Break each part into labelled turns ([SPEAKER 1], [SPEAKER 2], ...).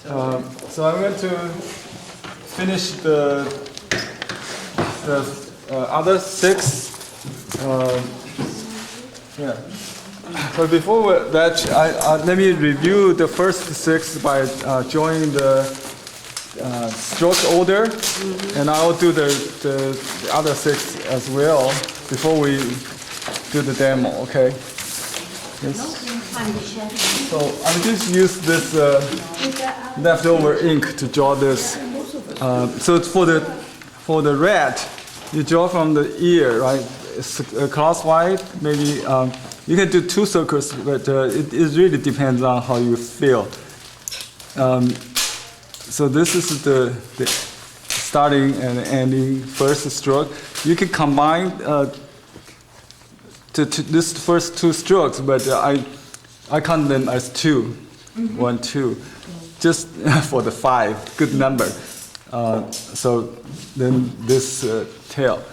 [SPEAKER 1] So I'm going to finish the other 6. Yeah. So before that, let me review the first 6 by drawing the stroke order, and I'll do the other 6 as well before we do the demo. Okay. Yes. So I'll just use this leftover ink to draw this. So for the red, you draw from the ear, right? It's crosswise. Maybe you can do 2 circles, but it really depends on how you feel. So this is the starting and ending first stroke. You can combine this first 2 strokes, but I count them as 2. 1, 2, just for the 5, good number. So then this tail.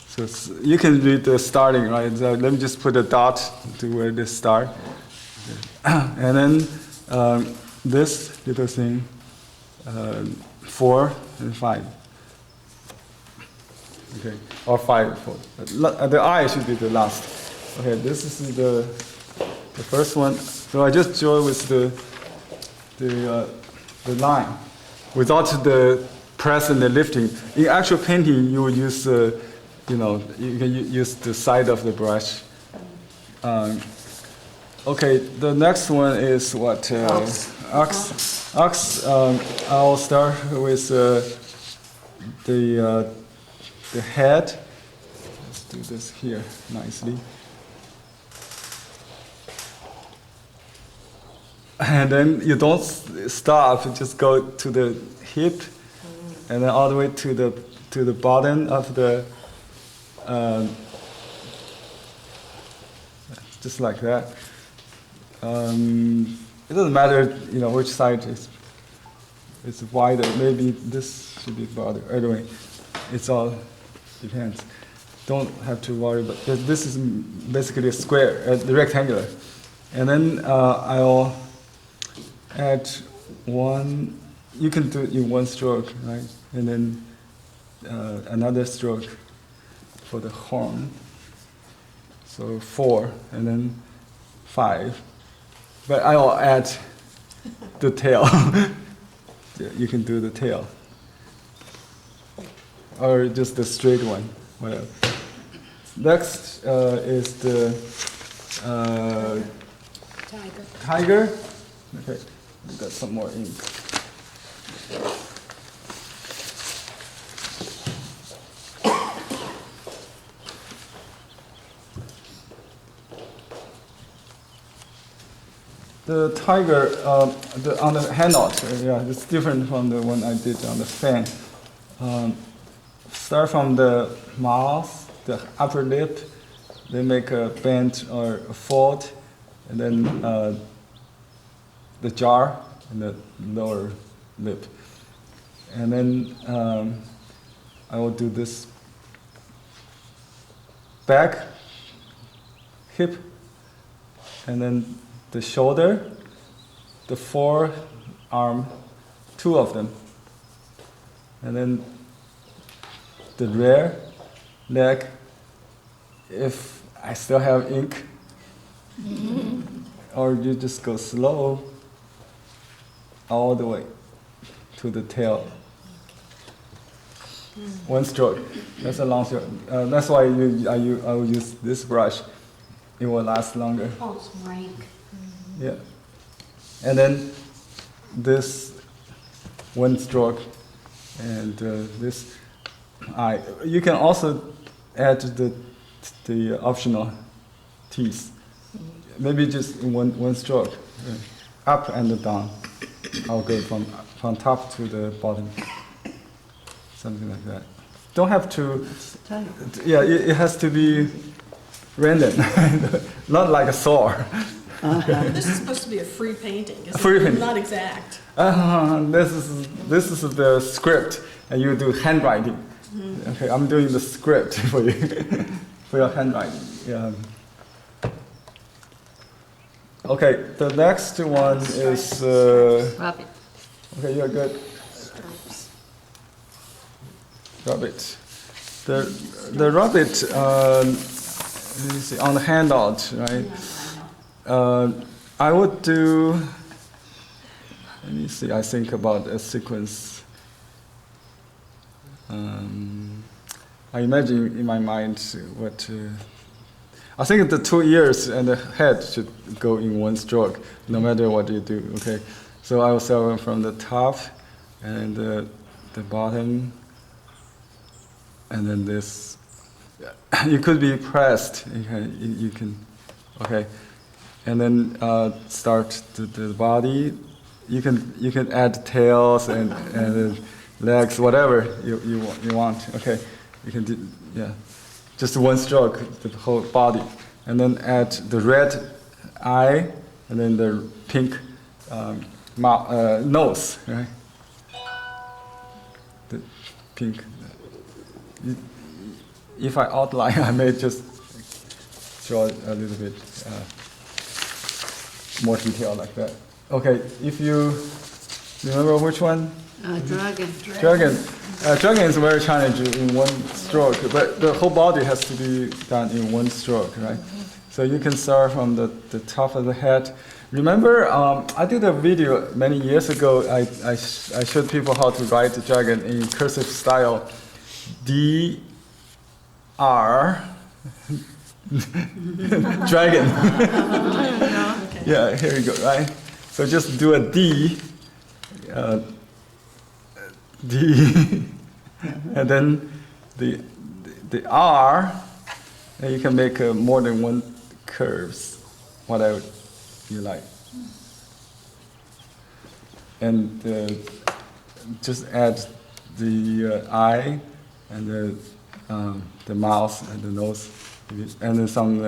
[SPEAKER 1] So you can read the starting, right? So let me just put a dot to where this start. And then this little thing, 4 and 5. Okay, or 5, 4. The eye should be the last. Okay, this is the first one. So I just draw with the line, without the press and the lifting. In actual painting, you would use you can use the side of the brush. Okay, the next one is what? Ox. I'll start with the head. Let's do this here nicely. And then you don't stop, just go to the hip, and then all the way to the bottom of the. Just like that. It doesn't matter, which side is wider. Maybe this should be broader. Anyway, it's all depends. Don't have to worry. But this is basically a square, the rectangular. And then I'll add 1. You can do it in 1 stroke, right? And then another stroke for the horn. So 4 and then 5. But I will add the tail. You can do the tail. Or just the straight one, whatever. Next is the tiger. Okay, we got some more ink. The tiger on the handout, it's different from the one I did on the fan. Start from the mouth, the upper lip, then make a bend or a fold, and then the jaw and the lower lip. And then I will do this back, hip, and then the shoulder, the forearm, 2 of them, and then the rear leg. If I still have ink, or you just go slow all the way to the tail. 1 stroke. That's a long stroke. That's why I will use this brush. It will last longer.
[SPEAKER 2] Oh, it's right.
[SPEAKER 1] Yeah. And then this 1 stroke and this eye. You can also add the optional teeth. Maybe just in one stroke, up and down. I'll go from top to the bottom, something like that. Don't have to. Yeah, it has to be random, not like a saw.
[SPEAKER 3] This is supposed to be a free painting.
[SPEAKER 1] Free
[SPEAKER 3] Not exact.
[SPEAKER 1] This is the script, and you do handwriting. Okay, I'm doing the script for you, for your handwriting. Yeah. Okay, the next one is,
[SPEAKER 2] Rabbit.
[SPEAKER 1] okay, you're good. Rabbit. The rabbit, let me see, on the handout, right? I would do, let me see, I think about a sequence. I imagine in my mind what, I think the 2 ears and the head should go in one stroke, no matter what you do, okay? So I will start from the top, and the bottom, and then this. It could be pressed. You can, okay, and then start the body. You can add tails and legs, whatever you want. Okay, you can do, yeah, just one stroke, the whole body, and then add the red eye, and then the pink nose, right? The pink. If I outline, I may just draw a little bit more detail like that. Okay, if you remember which one?
[SPEAKER 2] Dragon.
[SPEAKER 1] Dragon is very challenging in one stroke, but the whole body has to be done in one stroke, right? So you can start from the top of the head. Remember, I did a video many years ago. I showed people how to write the dragon in cursive style. D-R, dragon. Yeah, here you go, right? So just do a D, D, and then the R, and you can make more than one curves, whatever you like. And just add the eye and the mouth and the nose, and then some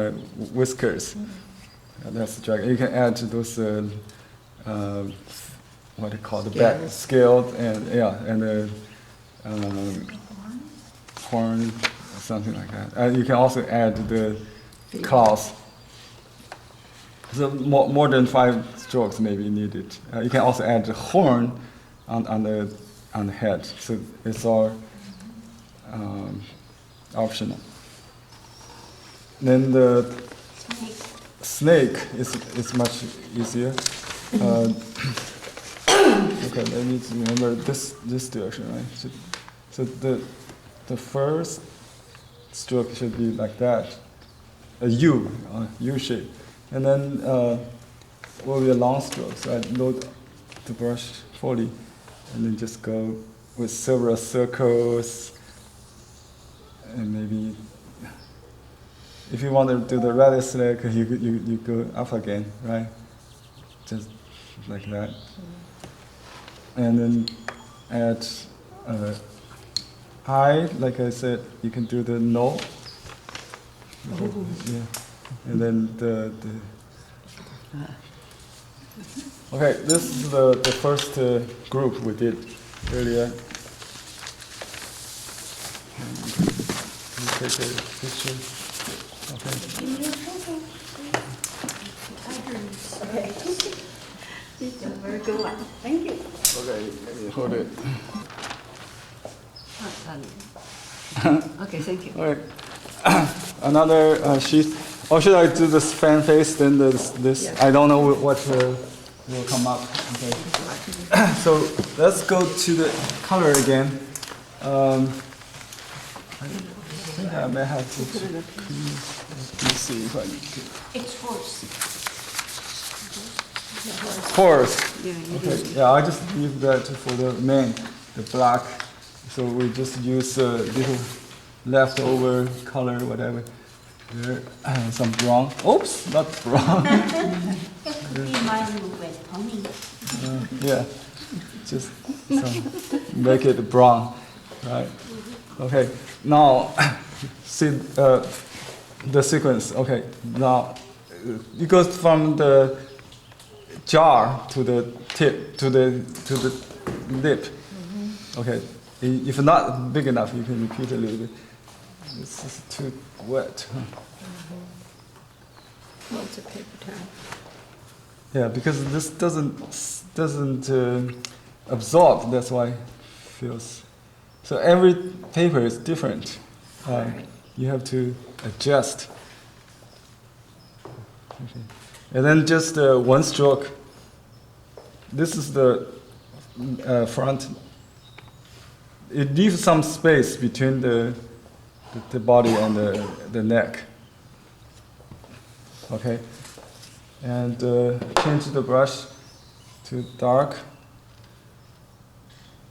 [SPEAKER 1] whiskers. That's the dragon. You can add those what do you call the back scaled and the horn, or something like that. And you can also add the claws. So more than 5 strokes may be needed. You can also add the horn on the head. So it's all optional. Then the snake is much easier. Okay, I need to remember this direction, right? So the first stroke should be like that, a U shape, and then will be a long stroke. So I load the brush fully, and then just go with several circles, and maybe if you want to do the radius leg, you go up again, right? Just like that. And then add eye, like I said, you can do the nose. Yeah. And then the okay, this is the first group we did earlier. Can you take a picture? Okay.
[SPEAKER 2] It's a very good one. Thank you.
[SPEAKER 1] Okay, hold it.
[SPEAKER 2] Okay, thank you.
[SPEAKER 1] All right. Another sheet. Or should I do this fan face, then this?
[SPEAKER 2] Yeah.
[SPEAKER 1] I don't know what will come up. Okay. So let's go to the color again. I think I may have to. Let me see if I can.
[SPEAKER 3] It's horse.
[SPEAKER 1] Horse.
[SPEAKER 2] Yeah, you
[SPEAKER 1] Okay. Yeah, I just use that for the mane, the black. So we just use a little leftover color, whatever. There, some brown. Oops, not brown. Yeah, just some, make it brown, right? Okay. Now, see the sequence. Okay. Now, it goes from the jar to the tip to the lip. Okay. If not big enough, you can repeat a little bit. This is too wet.
[SPEAKER 2] Lots of paper towel.
[SPEAKER 1] Yeah, because this doesn't absorb. That's why it feels. So every paper is different. You have to adjust. Okay. And then just one stroke. This is the front. It leaves some space between the body and the neck. Okay. And change the brush to dark.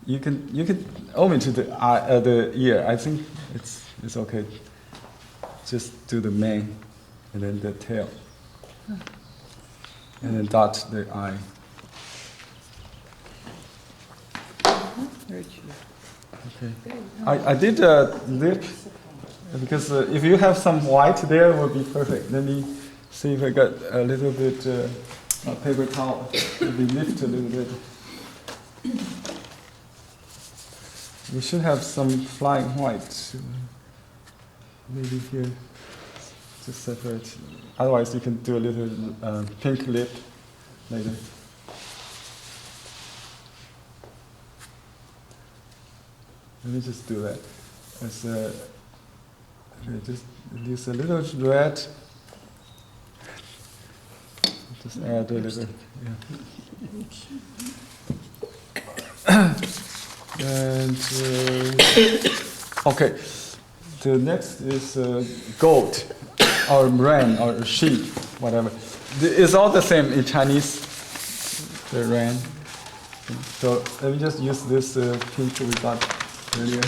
[SPEAKER 1] You can only to the eye, the ear. I think it's okay. Just do the mane, and then the tail, and then dot the eye.
[SPEAKER 2] Very cute.
[SPEAKER 1] Okay. I did a lip because if you have some white there, it would be perfect. Let me see if I got a little bit paper towel. Maybe lift a little bit. We should have some flying white. Maybe here to separate. Otherwise, you can do a little pink lip later. Let me just do that. As okay, just use a little red. Just add a little. Yeah. And okay, the next is goat, or ram, or sheep, whatever. It's all the same in Chinese. The ram. So let me just use this pink we got earlier.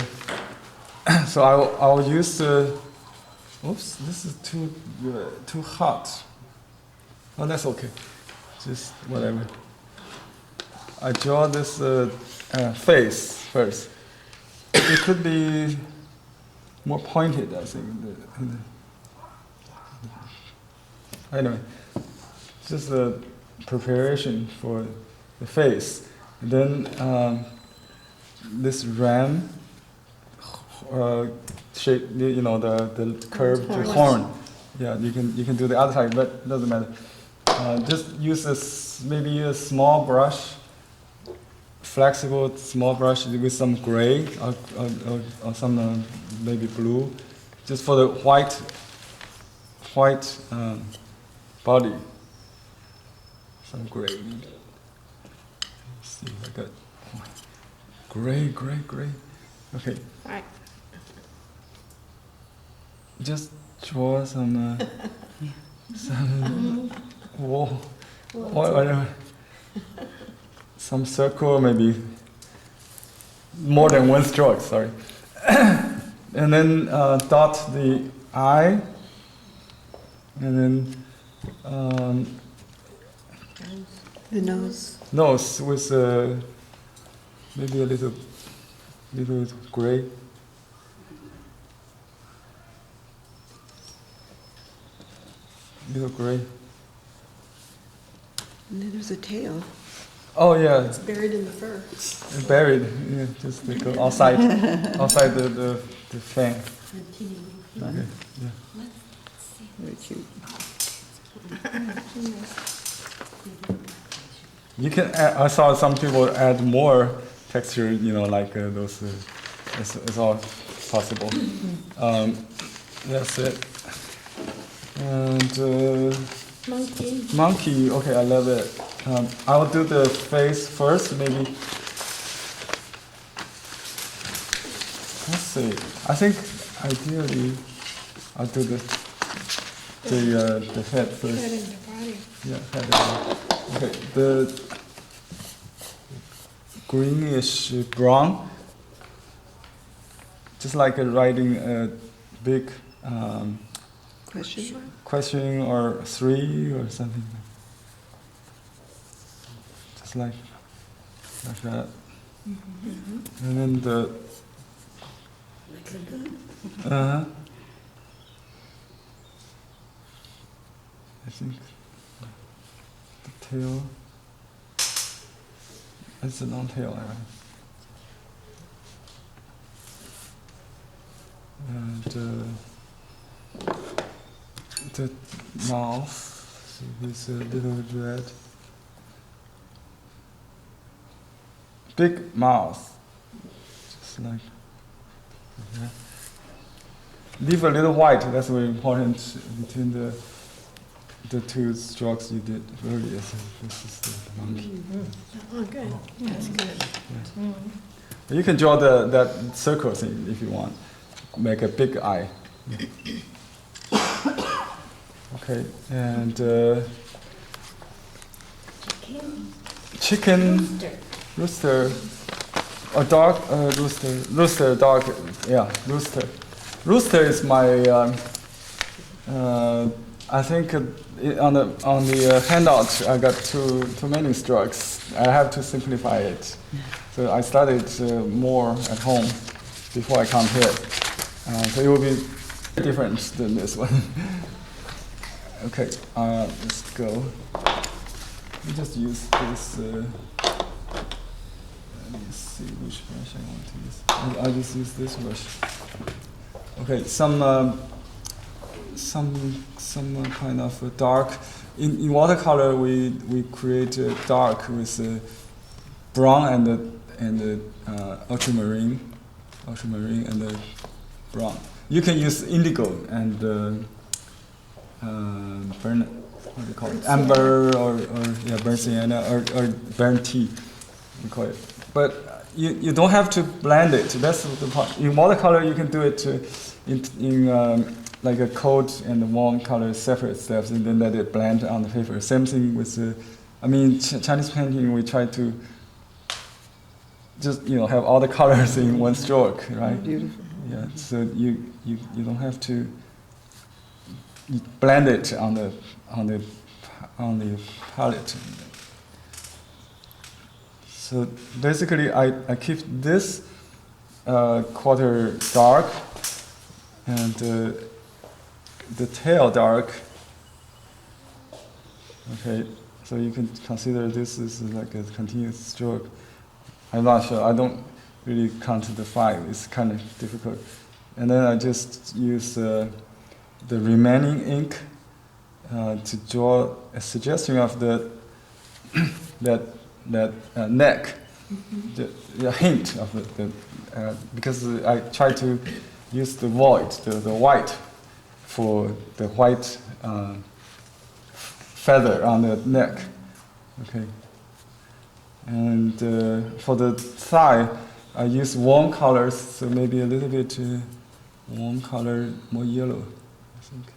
[SPEAKER 1] So I'll use. Oops, this is too hot. Oh, that's okay. Just whatever. I draw this face first. It could be more pointed, I think. Anyway, just the preparation for the face. And then this ram shape, you know, the curved horn. Yeah, you can do the other side, but it doesn't matter. Just use maybe a small brush. Flexible small brush with some gray or some maybe blue, just for the white body. Some gray. Let's see if I got gray. Okay.
[SPEAKER 3] All right.
[SPEAKER 1] Just draw some wall, whatever. Some circle, maybe more than one stroke, sorry. And then dot the eye, and then
[SPEAKER 2] The nose.
[SPEAKER 1] nose with maybe a little gray. Little gray.
[SPEAKER 2] And then there's a tail.
[SPEAKER 1] Oh yeah.
[SPEAKER 3] It's buried in the fur.
[SPEAKER 1] Buried, yeah, just to go outside the fan. Okay, yeah.
[SPEAKER 2] Very cute.
[SPEAKER 1] You can add, I saw some people add more texture, you know, like those, it's all possible. That's it. And monkey, okay, I love it. I'll do the face first, maybe. Let's see. I think ideally I'll do the head first.
[SPEAKER 3] Head and the body.
[SPEAKER 1] Yeah, head and body. Okay, the greenish brown, just like writing a big
[SPEAKER 2] Question mark?
[SPEAKER 1] question or three or something. Just like that. Mm-hmm. And then the I think the tail. It's a long tail, right? And the mouth with a little red. big mouth, just like that. Leave a little white. That's very important between the two strokes you did earlier. So this is the monkey.
[SPEAKER 3] Oh, good. That's good.
[SPEAKER 1] You can draw that circle thing if you want. Make a big eye. Okay, and chicken, rooster, a dog, rooster, dog, yeah, rooster. Rooster is my, I think on the handout I got too many strokes. I have to simplify it. So I studied more at home before I come here. So it will be different than this one. Okay, let's go. We just use this. Let me see which brush I want to use. I just use this brush. Okay, some kind of a dark. In watercolor, we create a dark with brown and the ultramarine and the brown. You can use indigo and burn. What do you call it? Amber or burnt sienna or burnt tea. We call it. But you don't have to blend it. That's the part. In watercolor, you can do it in like a cold and warm color separate steps, and then let it blend on the paper. Same thing with Chinese painting. We try to just have all the colors in one stroke, right?
[SPEAKER 2] Beautiful.
[SPEAKER 1] Yeah. So you don't have to blend it on the palette. So basically, I keep this quarter dark and the tail dark. Okay, so you can consider this is like a continuous stroke. I'm not sure. I don't really count the 5. It's kind of difficult. And then I just use the remaining ink to draw a suggestion of that neck, the hint of the because I try to use the void, the white, for the white feather on the neck. Okay. And for the thigh, I use warm colors, so maybe a little bit warm color, more yellow, I think,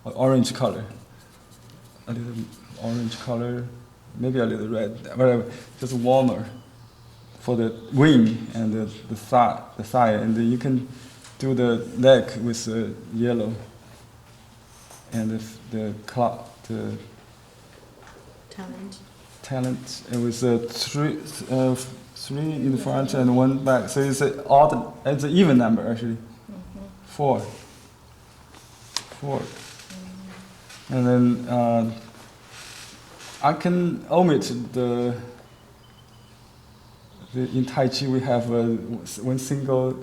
[SPEAKER 1] or orange color. A little orange color, maybe a little red, whatever, just warmer for the wing and the thigh, and then you can do the leg with yellow and the talent with three in the front and 1 back. So it's it's an even number actually. 4. And then I can omit in Tai Chi we have one single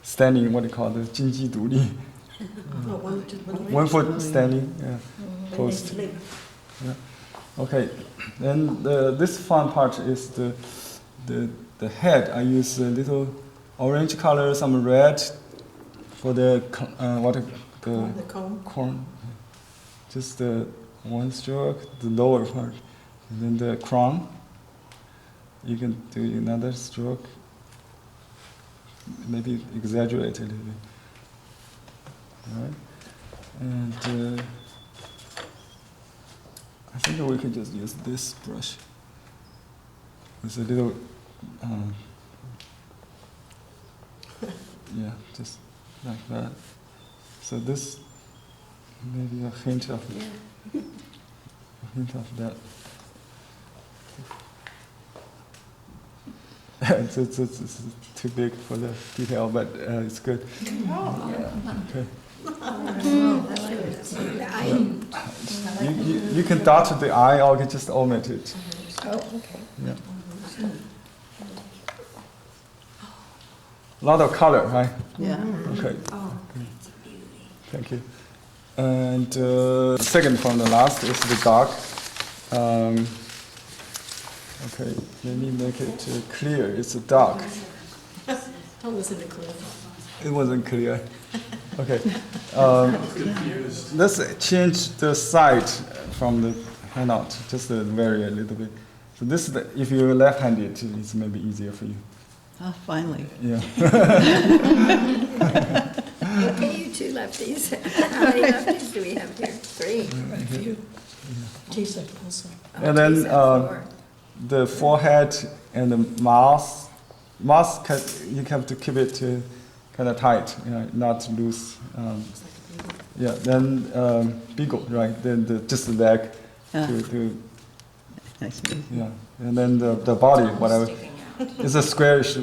[SPEAKER 1] standing, what do you call it, 金鸡独立. One foot standing, post. Yeah. Okay, then this fun part is the head. I use a little orange color, some red for the corn. Just one stroke, the lower part, and then the crown. You can do another stroke, maybe exaggerate a little bit. All right, and I think we can just use this brush with a little, just like that. So this maybe a hint of that. It's too big for the detail, but it's good. Okay. You can dot the eye, or you can just omit it.
[SPEAKER 2] Oh, okay.
[SPEAKER 1] Yeah. A lot of color, right?
[SPEAKER 2] Yeah.
[SPEAKER 1] Okay. Thank you. And second from the last is the dark. Okay, let me make it clear. It's dark.
[SPEAKER 3] Don't listen to Cliff.
[SPEAKER 1] It wasn't clear. Okay. Let's change the side from the handout, just vary a little bit. So this is if you're left-handed, it's maybe easier for you.
[SPEAKER 2] Oh, finally.
[SPEAKER 1] Yeah.
[SPEAKER 3] Okay, you two lefties. How many lefties do we have here? Three.
[SPEAKER 4] Jason also.
[SPEAKER 1] And then
[SPEAKER 3] Four.
[SPEAKER 1] the forehead and the mouth. You have to keep it kind of tight, not loose. Yeah. Then beagle, right? Then just the leg. To
[SPEAKER 2] Nice.
[SPEAKER 1] yeah. And then the body, whatever. It's a squarish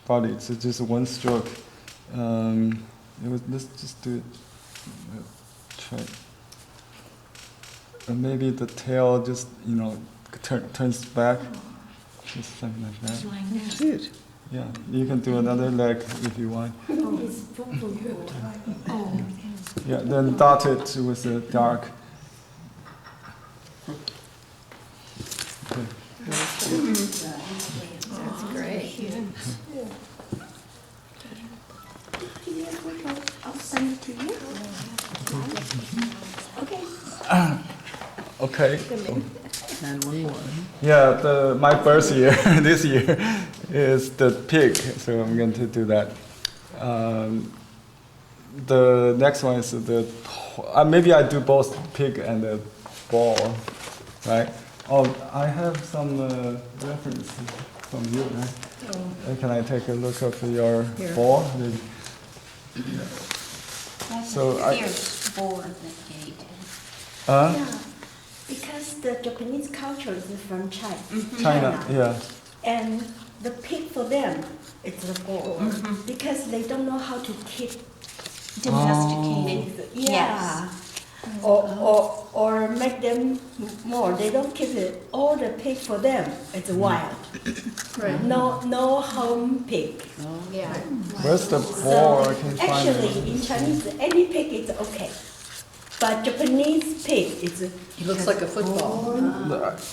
[SPEAKER 1] body. It's just one stroke. Let's just do it. Try. Maybe the tail just turns back, just something like that.
[SPEAKER 2] Cute.
[SPEAKER 1] Yeah, you can do another leg if you want. Yeah, then dot it with the dark. Okay.
[SPEAKER 3] That's great.
[SPEAKER 5] I'll send it to you. Okay.
[SPEAKER 1] Okay.
[SPEAKER 2] And one more.
[SPEAKER 1] Yeah, my birth year this year is the pig, so I'm going to do that. The next one is maybe I do both pig and the ball, right? Oh, I have some references from you, right? Can I take a look at your ball? So
[SPEAKER 5] Here's for the gate.
[SPEAKER 1] I.
[SPEAKER 5] Yeah, because the Japanese culture is from China.
[SPEAKER 1] China, yeah.
[SPEAKER 5] And the pig for them, it's a boar. Because they don't know how to keep
[SPEAKER 6] Domesticated.
[SPEAKER 5] yeah. Or make them more. They don't keep it. All the pig for them, it's wild.
[SPEAKER 3] Right.
[SPEAKER 5] No home pig.
[SPEAKER 3] Yeah.
[SPEAKER 1] Where's the ball? I can find it.
[SPEAKER 5] Actually, in Chinese, any pig is okay. But Japanese pig is
[SPEAKER 3] It looks like a football.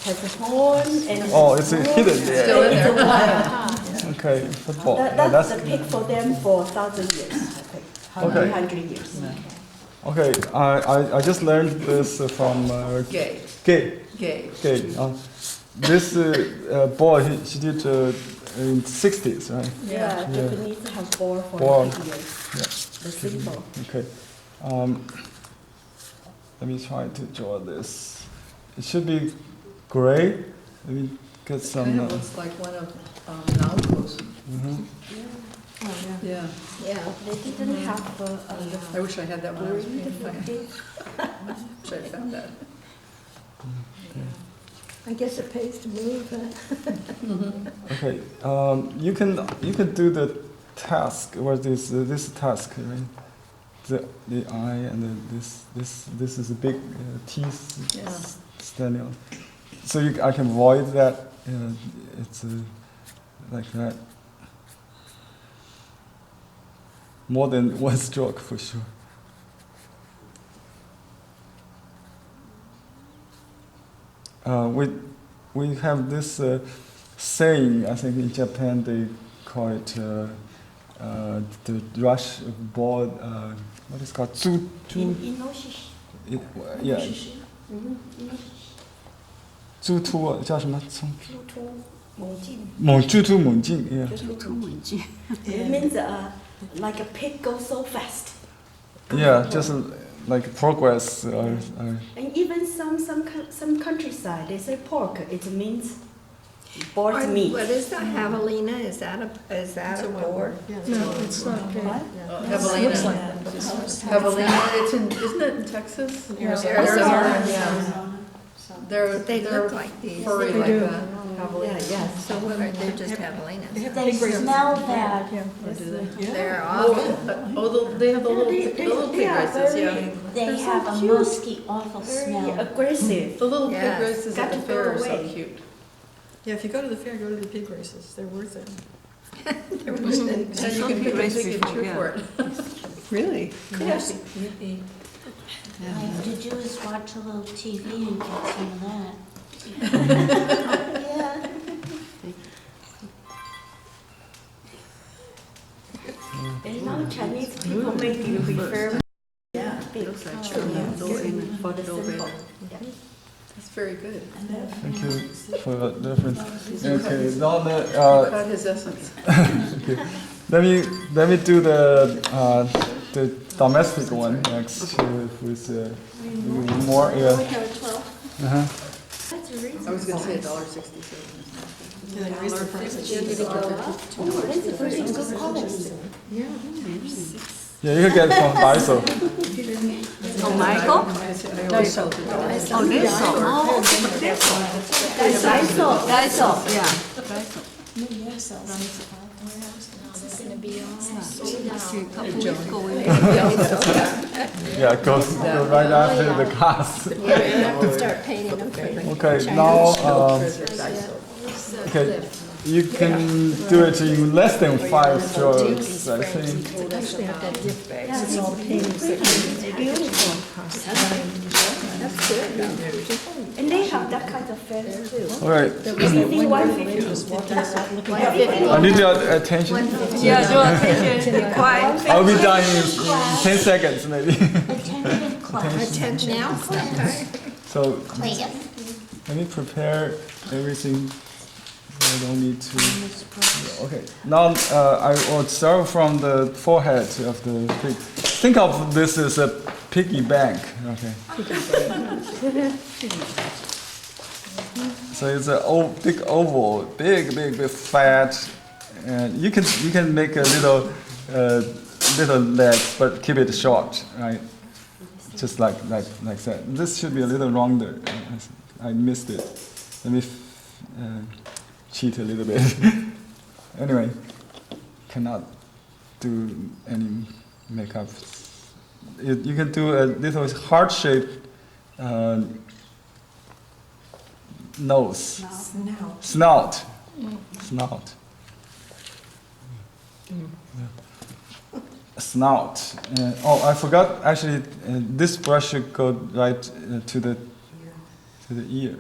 [SPEAKER 5] has a horn and
[SPEAKER 1] Oh, it's hidden there.
[SPEAKER 3] Still in
[SPEAKER 5] it's
[SPEAKER 3] there.
[SPEAKER 5] a wild.
[SPEAKER 1] Okay, football.
[SPEAKER 5] That's the pig for them for 1,000 years.
[SPEAKER 1] Okay.
[SPEAKER 5] 100 years.
[SPEAKER 1] Okay, I just learned this from
[SPEAKER 3] Gay.
[SPEAKER 1] Gay.
[SPEAKER 3] Gay.
[SPEAKER 1] Gay. This boy, she did in 60s, right?
[SPEAKER 5] Yeah, Japanese have boar for
[SPEAKER 1] Boar.
[SPEAKER 5] 100 years.
[SPEAKER 1] Yeah.
[SPEAKER 5] The symbol.
[SPEAKER 1] Okay. Let me try to draw this. It should be gray. Let me get some.
[SPEAKER 3] Kind of looks like one of Naoko's. Yeah.
[SPEAKER 5] Yeah, they didn't have
[SPEAKER 3] I wish I had that when I was
[SPEAKER 5] breed
[SPEAKER 3] being
[SPEAKER 5] for
[SPEAKER 3] playing.
[SPEAKER 5] pigs.
[SPEAKER 3] Wish I found that.
[SPEAKER 4] I guess it pays to move, huh?
[SPEAKER 1] Okay. You can do the task or this task, right? The eye and this is a big teeth
[SPEAKER 3] Yeah.
[SPEAKER 1] standing on. So I can void that. It's like that. More than one stroke for sure. We have this saying. I think in Japan they call it the rush of ball. What is it called?
[SPEAKER 5] Inoshishi.
[SPEAKER 1] Yeah.
[SPEAKER 5] Mhm.
[SPEAKER 1] 猪突叫什么？冲
[SPEAKER 5] 猪突猛进。
[SPEAKER 1] 猪突猛进 yeah.
[SPEAKER 5] It means like a pig goes so fast.
[SPEAKER 1] Yeah, just like progress.
[SPEAKER 5] And even some countryside, they say pork. It means boar's meat.
[SPEAKER 3] What is that, javelina? Is that a boar?
[SPEAKER 4] No, it's not good.
[SPEAKER 5] What?
[SPEAKER 3] Javelina. Javelina, isn't it in Texas?
[SPEAKER 4] Arizona.
[SPEAKER 3] Yeah.
[SPEAKER 7] They
[SPEAKER 3] They're
[SPEAKER 7] look like these.
[SPEAKER 3] furry
[SPEAKER 4] They
[SPEAKER 3] like
[SPEAKER 4] do.
[SPEAKER 3] that.
[SPEAKER 5] Yeah, yes.
[SPEAKER 7] So what are, they're just javelinas.
[SPEAKER 5] They smell bad.
[SPEAKER 7] They're awful.
[SPEAKER 3] They have the little pig races, yeah.
[SPEAKER 5] They have a musky, awful smell. Aggressive.
[SPEAKER 3] The little pig
[SPEAKER 7] Yes.
[SPEAKER 3] races
[SPEAKER 5] Got
[SPEAKER 3] at the
[SPEAKER 5] to go
[SPEAKER 3] fair are so
[SPEAKER 5] away.
[SPEAKER 3] cute.
[SPEAKER 4] Yeah, if you go to the fair, go to the pig races. They're worth it.
[SPEAKER 3] So you can cheer for it.
[SPEAKER 2] Really?
[SPEAKER 5] Yes.
[SPEAKER 6] All you have to do is watch a little TV and get some of that.
[SPEAKER 5] And now Chinese people maybe prefer big for the symbol.
[SPEAKER 2] That's very good.
[SPEAKER 1] Thank you for the reference. Okay, now
[SPEAKER 2] Got his essence.
[SPEAKER 1] okay. Let me do the domestic one next with more. Yeah. Uh-huh.
[SPEAKER 2] I was gonna say $1.67.
[SPEAKER 4] Yeah, raise the price.
[SPEAKER 5] Oh, that's a very good quality.
[SPEAKER 1] Yeah, you can get it from Daiso.
[SPEAKER 2] Oh, Michael? Daiso. Oh, Daiso. Daiso, yeah.
[SPEAKER 1] Yeah, go right after the class.
[SPEAKER 3] Start painting them for the
[SPEAKER 1] Okay, now okay, you can do it in less than 5 strokes, I think.
[SPEAKER 3] Actually, I've got gift bags. It's all the paintings that
[SPEAKER 5] Beautiful.
[SPEAKER 3] That's good.
[SPEAKER 5] And they have that kind of fence too.
[SPEAKER 1] All right,
[SPEAKER 5] Anything 150.
[SPEAKER 1] I need your attention.
[SPEAKER 2] Yeah, your attention. Quiet.
[SPEAKER 1] I'll be done in 10 seconds maybe.
[SPEAKER 3] Attention now.
[SPEAKER 1] So let me prepare everything. I don't need to. Okay. Now I will start from the forehead of the pig. Think of this as a piggy bank. Okay. So it's a big oval, big, fat, and you can make a little legs, but keep it short, right? Just like that. This should be a little longer. I missed it. Let me cheat a little bit. Anyway, cannot do any makeup. You can do a little heart-shaped nose, snout. Snout. Oh, I forgot. Actually, this brush should go right to the ear.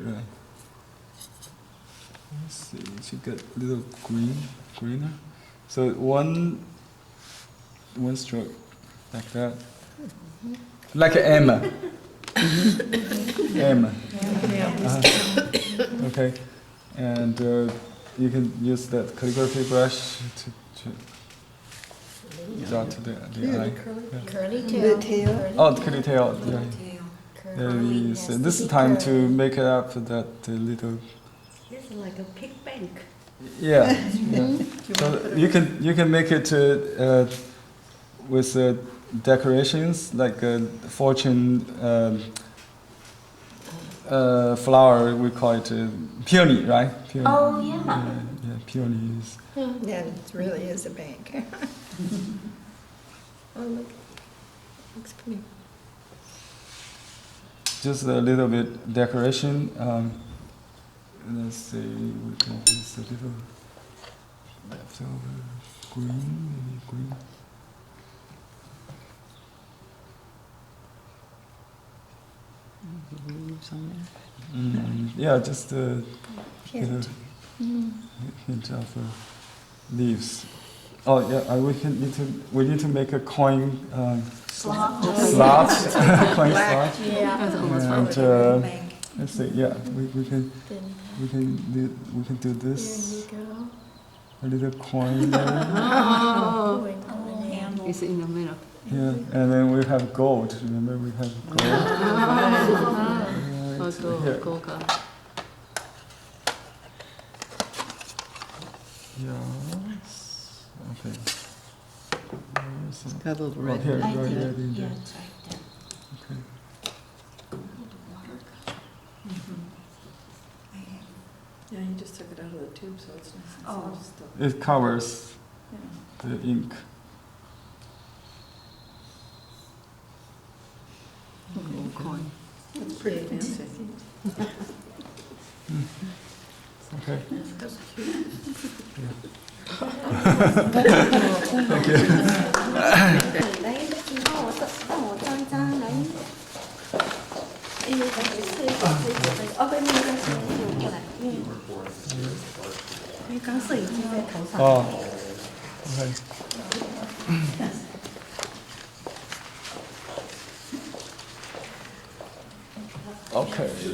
[SPEAKER 1] Let's see. It should get a little greener. So one stroke like that, like an M. M. Okay, and you can use that calligraphy brush to draw to the eye.
[SPEAKER 3] Curly
[SPEAKER 2] The tail.
[SPEAKER 1] Oh, the curly tail. Yeah. So this is time to make it up that little.
[SPEAKER 5] This is like a pig bank.
[SPEAKER 1] Yeah. So you can make it with decorations like fortune flower. We call it peony, right? Peony.
[SPEAKER 5] Oh, yeah.
[SPEAKER 1] Yeah, peonies.
[SPEAKER 3] Yeah, it really is a bank.
[SPEAKER 4] Oh, look. Looks pretty.
[SPEAKER 1] Just a little bit decoration. Let's see, we can use a little leftover green, maybe green.
[SPEAKER 2] Leaves on there.
[SPEAKER 1] Yeah, just a
[SPEAKER 3] Hint.
[SPEAKER 1] hint of leaves. Oh yeah, we need to make a coin
[SPEAKER 5] Slot.
[SPEAKER 1] slot, coin slot.
[SPEAKER 5] Yeah.
[SPEAKER 1] And let's see, yeah, we can do this.
[SPEAKER 3] There you go.
[SPEAKER 1] A little coin there.
[SPEAKER 2] Oh, it's in the middle.
[SPEAKER 1] Yeah, and then we have gold. Remember, we have gold.
[SPEAKER 2] Oh,
[SPEAKER 1] Here.
[SPEAKER 2] gold color.
[SPEAKER 1] Yes. Okay. Where is it?
[SPEAKER 2] Got a little
[SPEAKER 1] Oh,
[SPEAKER 2] red.
[SPEAKER 1] here,
[SPEAKER 5] I
[SPEAKER 1] right
[SPEAKER 5] did.
[SPEAKER 1] there.
[SPEAKER 5] Yeah, it's right there.
[SPEAKER 1] Okay.
[SPEAKER 4] Yeah, you just took it out of the tube, so it's nice and
[SPEAKER 5] Oh.
[SPEAKER 4] soft still.
[SPEAKER 1] It covers the ink.
[SPEAKER 2] Gold coin.
[SPEAKER 4] It's pretty fancy.
[SPEAKER 1] Okay.
[SPEAKER 5] Đấy,帮我照一张来。bên này过来。张摄影机在头上。
[SPEAKER 1] 哦，OK。OK。